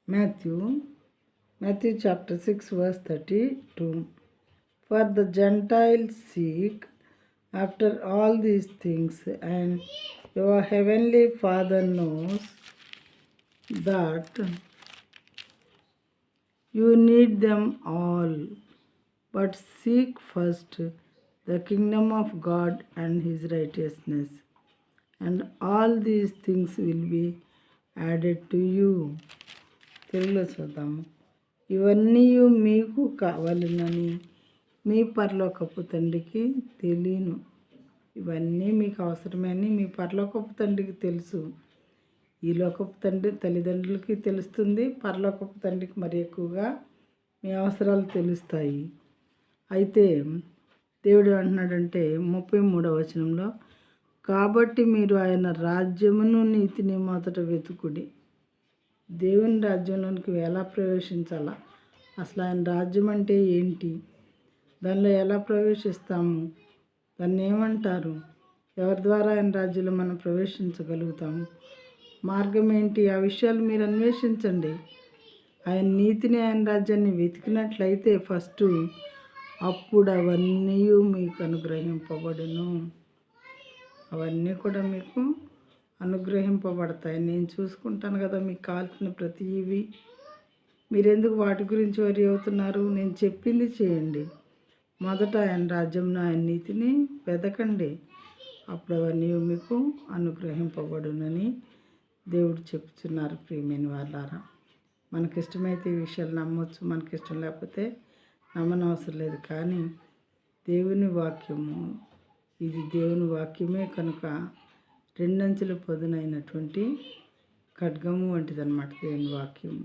Matthew chapter 6 verse 32. For the Gentiles seek after all these things, and your heavenly Father knows that you need them all. But seek first the kingdom of God and his righteousness, and all these things will be added to you. తెలుగులో చూద్దాము. ఇవన్నీ మీకు కావాలనని మీ పరలోకపు తండ్రికి తెలియను. ఇవన్నీ మీకు అవసరమని మీ పరలోకపు తండ్రికి తెలుసు. ఈ లోకపు తండ్రి తల్లిదండ్రులకి తెలుస్తుంది, పరలోకపు తండ్రికి మరి ఎక్కువగా మీ అవసరాలు తెలుస్తాయి. అయితే దేవుడు అంటున్నాడంటే 33వ వచనంలో, కాబట్టి మీరు ఆయన రాజ్యమును నీతిని మొదట వెతుకుడి. దేవుని రాజ్యంలోనికి ఎలా ప్రవేశించాలా, అసలు ఆయన రాజ్యం అంటే ఏంటి, దానిలో ఎలా ప్రవేశిస్తాము, దాన్ని ఏమంటారు, ఎవరి ద్వారా ఆయన రాజ్యంలో మనం ప్రవేశించగలుగుతాము, మార్గం ఏంటి, ఆ విషయాలు మీరు అన్వేషించండి. ఆయన నీతిని ఆయన రాజ్యాన్ని వెతికినట్లయితే ఫస్ట్, అప్పుడు అవన్నీ మీకు అనుగ్రహింపబడును. అవన్నీ కూడా మీకు అనుగ్రహింపబడతాయి. నేను చూసుకుంటాను కదా మీకు కావాల్సిన ప్రతి ఇవి. మీరెందుకు వాటి గురించి వరి అవుతున్నారు? నేను చెప్పింది చేయండి. మొదట ఆయన రాజ్యంను ఆయన నీతిని వెతకండి, అప్పుడు అవన్నీ మీకు అనుగ్రహింపబడునని దేవుడు చెప్తున్నారు. ప్రియమైన వాళ్ళారా, మనకిష్టమైతే ఈ విషయాలు నమ్మొచ్చు, మనకిష్టం లేకపోతే నమ్మనవసరం లేదు. కానీ దేవుని వాక్యము, ఇది దేవుని వాక్యమే కనుక రెండంచెల పదునైనటువంటి ఖడ్గము వంటిదన్నమాట దేవుని వాక్యము.